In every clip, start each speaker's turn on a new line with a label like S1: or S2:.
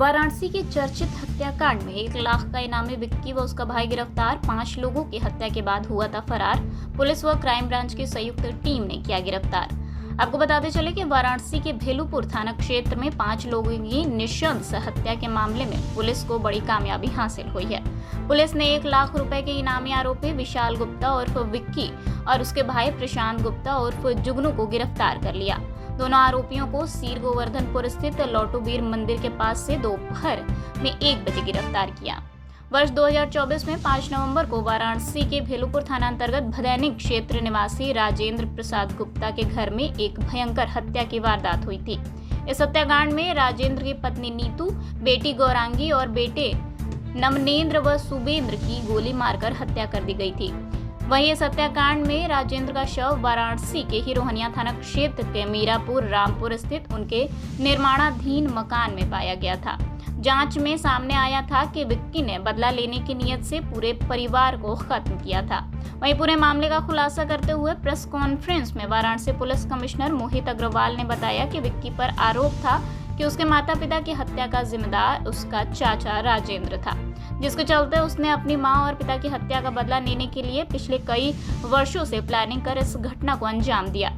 S1: वाराणसी के चर्चित हत्याकांड में 1 लाख का इनामी विक्की व उसका भाई गिरफ्तार। 5 लोगों की हत्या के बाद हुआ था फरार। पुलिस व क्राइम ब्रांच की संयुक्त टीम ने किया गिरफ्तार। आपको बताते चले कि वाराणसी के भेलूपुर थाना क्षेत्र में 5 लोगों की नृशंस हत्या के मामले में पुलिस को बड़ी कामयाबी हासिल हुई है। पुलिस ने 1 लाख रुपए के इनामी आरोपी विशाल गुप्ता उर्फ विक्की और उसके भाई प्रशांत गुप्ता उर्फ जुगनू को गिरफ्तार कर लिया। दोनों आरोपियों को सीर गोवर्धनपुर स्थित लौटूबीर मंदिर के पास से दोपहर में 1 बजे गिरफ्तार किया। वर्ष 2024 में 5 नवंबर को वाराणसी के भेलूपुर थाना अंतर्गत भदैनी क्षेत्र निवासी राजेंद्र प्रसाद गुप्ता के घर में एक भयंकर हत्या की वारदात हुई थी। इस हत्याकांड में राजेंद्र की पत्नी नीतू, बेटी गौरांगी और बेटे नमनेंद्र व सुबेंद्र की गोली मारकर हत्या कर दी गई थी। वहीं इस हत्याकांड में राजेंद्र का शव वाराणसी के ही रोहनिया थाना क्षेत्र के मीरापुर रामपुर स्थित उनके निर्माणाधीन मकान में पाया गया था। जांच में सामने आया था कि विक्की ने बदला लेने की नीयत से पूरे परिवार को खत्म किया था। वहीं पूरे मामले का खुलासा करते हुए प्रेस कॉन्फ्रेंस में वाराणसी पुलिस कमिश्नर मोहित अग्रवाल ने बताया कि विक्की पर आरोप था कि उसके माता पिता की हत्या का जिम्मेदार उसका चाचा राजेंद्र था, जिसके चलते उसने अपनी मां और पिता की हत्या का बदला लेने के लिए पिछले कई वर्षों से प्लानिंग कर इस घटना को अंजाम दिया।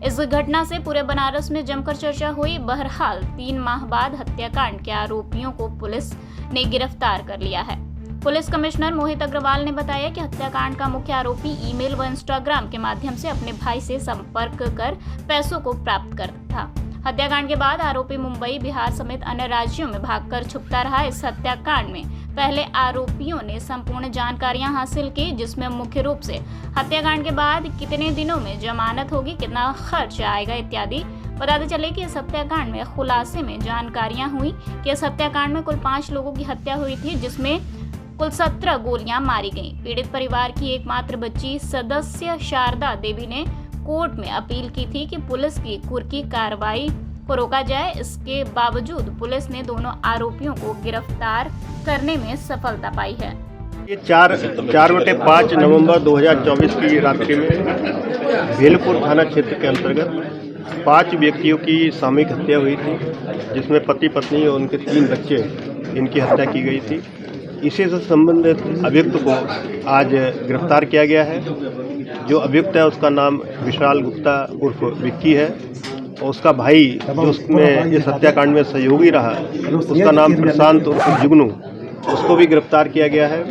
S1: इस घटना से पूरे बनारस में जमकर चर्चा हुई। बहरहाल 3 माह बाद हत्याकांड के आरोपियों को पुलिस ने गिरफ्तार कर लिया है। पुलिस कमिश्नर मोहित अग्रवाल ने बताया कि हत्याकांड का मुख्य आरोपी ईमेल व इंस्टाग्राम के माध्यम से अपने भाई से संपर्क कर पैसों को प्राप्त करता था। हत्याकांड के बाद आरोपी मुंबई, बिहार समेत अन्य राज्यों में भागकर छुपता रहा। इस हत्याकांड में पहले आरोपियों ने संपूर्ण जानकारियां हासिल की, जिसमें मुख्य रूप से हत्याकांड के बाद कितने दिनों में जमानत होगी, कितना खर्च आएगा इत्यादि। बताते चले कि इस हत्याकांड में खुलासे में जानकारियां हुई कि इस हत्याकांड में कुल 5 लोगों की हत्या हुई थी, जिसमें कुल 17 गोलियां मारी गईं। पीड़ित परिवार की एकमात्र बच्ची सदस्य शारदा देवी ने कोर्ट में अपील की थी कि पुलिस की कुर्की कार्रवाई को रोका जाए। इसके बावजूद पुलिस ने दोनों आरोपियों को गिरफ्तार करने में सफलता पाई है।
S2: ये 4/5 नवंबर 2024 की रात्रि में भेलपुर थाना क्षेत्र के अंतर्गत 5 व्यक्तियों की सामूहिक हत्या हुई थी, जिसमें पति पत्नी और उनके 3 बच्चे इनकी हत्या की गई थी। इसी से संबंधित अभियुक्त को आज गिरफ्तार किया गया है। जो अभियुक्त है उसका नाम विशाल गुप्ता उर्फ विक्की है और उसका भाई जो उसमें इस हत्याकांड में सहयोगी रहा उसका नाम प्रशांत उर्फ जुगनू, उसको भी गिरफ्तार किया गया है।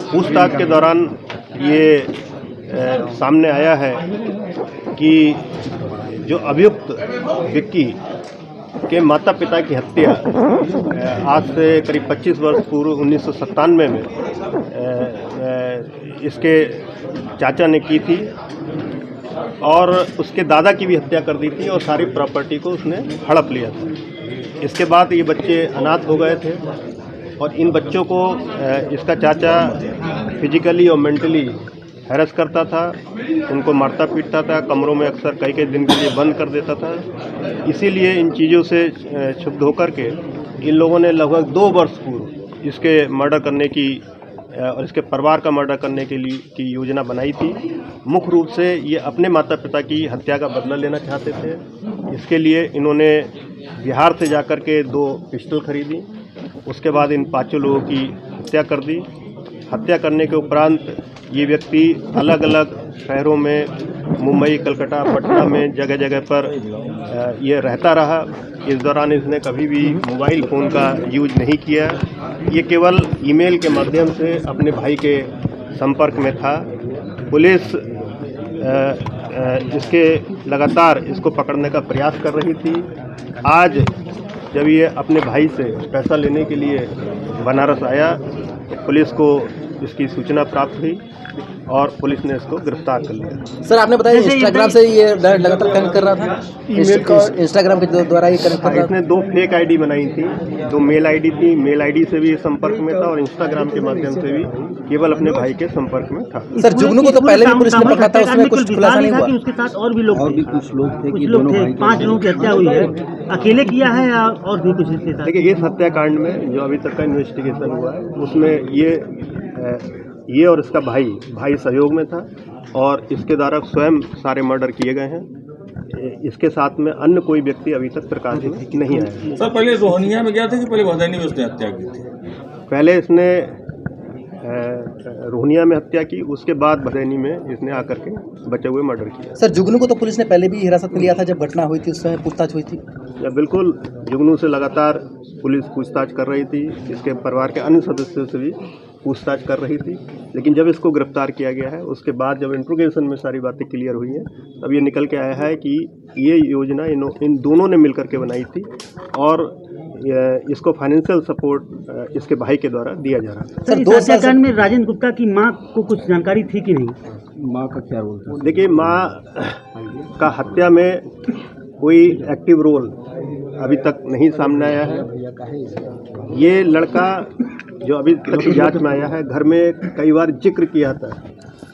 S2: पूछताछ के दौरान ये सामने आया है कि जो अभियुक्त विक्की के माता पिता की हत्या आज से करीब 25 वर्ष पूर्व 1997 में इसके चाचा ने की थी और उसके दादा की भी हत्या कर दी थी और सारी प्रॉपर्टी को उसने हड़प लिया था। इसके बाद ये बच्चे अनाथ हो गए थे और इन बच्चों को इसका चाचा फिजिकली और मेंटली हैरेस करता था, उनको मारता पीटता था, कमरों में अक्सर कई दिन के लिए बंद कर देता था। इसीलिए इन चीज़ों से क्षुब्ध होकर के इन लोगों ने लगभग 2 वर्ष पूर्व इसके मर्डर करने की और इसके परिवार का मर्डर करने के लिए की योजना बनाई थी। मुख्य रूप से ये अपने माता पिता की हत्या का बदला लेना चाहते थे। इसके लिए इन्होंने बिहार से जाकर के 2 पिस्टल खरीदी, उसके बाद इन 5 लोगों की हत्या कर दी। हत्या करने के उपरांत ये व्यक्ति अलग अलग शहरों में, मुंबई, कलकत्ता, पटना में जगह जगह पर ये रहता रहा। इस दौरान इसने कभी भी मोबाइल फ़ोन का यूज नहीं किया। ये केवल ईमेल के माध्यम से अपने भाई के संपर्क में था। पुलिस इसके लगातार इसको पकड़ने का प्रयास कर रही थी। आज जब ये अपने भाई से पैसा लेने के लिए बनारस आया, पुलिस को इसकी सूचना प्राप्त हुई और पुलिस ने इसको गिरफ्तार कर लिया।
S3: सर, आपने बताया इंस्टाग्राम से ये लगातार कनेक्ट कर रहा था, इंस्टाग्राम के द्वारा ये कनेक्ट कर रहा था।
S2: इसने 2 फेक आईडी बनाई थी, 2 मेल आईडी थी। मेल आईडी से भी संपर्क में था और इंस्टाग्राम के माध्यम से भी केवल अपने भाई के संपर्क में था।
S3: सर, जुगनू को तो पहले भी पुलिस ने पकड़ा था, उसमें कुछ खुलासा नहीं हुआ।
S4: उसके साथ और भी कुछ लोग थे। 5 लोगों की हत्या हुई है, अकेले किया है या और भी कुछ इसके साथ?
S2: देखिए, इस हत्याकांड में जो अभी तक का इन्वेस्टिगेशन हुआ है उसमें ये और इसका भाई सहयोग में था और इसके द्वारा स्वयं सारे मर्डर किए गए हैं। इसके साथ में अन्य कोई व्यक्ति अभी तक प्रकाश में नहीं आया।
S5: सर पहले रोहनिया में गया था कि पहले भदैनी में उसने हत्या की थी?
S2: पहले इसने रोहनिया में हत्या की, उसके बाद भदैनी में इसने आकर के बचे हुए मर्डर किया।
S3: सर जुगनू को तो पुलिस ने पहले भी हिरासत में लिया था जब घटना हुई थी, उस समय पूछताछ हुई थी।
S2: या बिल्कुल, जुगनू से लगातार पुलिस पूछताछ कर रही थी, इसके परिवार के अन्य सदस्यों से भी पूछताछ कर रही थी, लेकिन जब इसको गिरफ्तार किया गया है उसके बाद जब इंट्रोगेशन में सारी बातें क्लियर हुई हैं तब ये निकल के आया है कि ये योजना इन दोनों ने मिलकर के बनाई थी और इसको फाइनेंशियल सपोर्ट इसके भाई के द्वारा दिया जा रहा था।
S4: सर इस हत्याकांड में राजेंद्र गुप्ता की मां को कुछ जानकारी थी कि नहीं?
S3: माँ का क्या रोल था?
S2: देखिए, माँ का हत्या में कोई एक्टिव रोल अभी तक नहीं सामने आया है। ये लड़का जो अभी तक जांच में आया है, घर में कई बार जिक्र किया था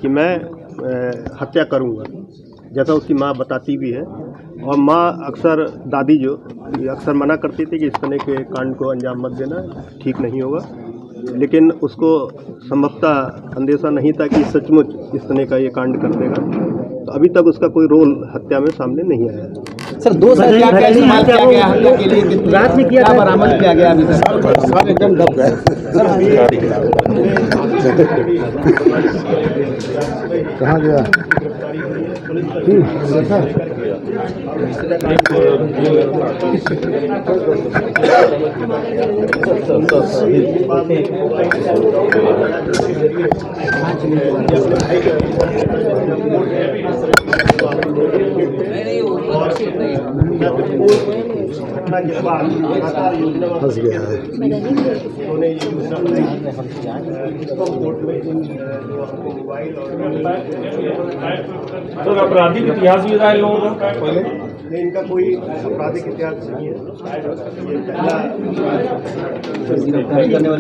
S2: कि मैं हत्या करूंगा, जैसा उसकी माँ बताती भी है। और माँ अक्सर, दादी जो अक्सर मना करती थी कि इस तरह के कांड को अंजाम मत देना, ठीक नहीं होगा, लेकिन उसको संभवतः अंदेशा नहीं था कि सचमुच इस तरह का ये कांड कर देगा। तो अभी तक उसका कोई रोल हत्या में सामने नहीं आया है।
S3: सर 2 साल क्या इस्तेमाल किया गया हत्या के लिए?
S4: रात में किया था,
S3: बरामद किया गया अभी तक एकदम दब गए। कहाँ गया? फंस गया है।
S5: तो आपराधिक इतिहास भी रहा है लोगों का पहले?
S2: नहीं, इनका कोई आपराधिक इतिहास नहीं है। ये पहला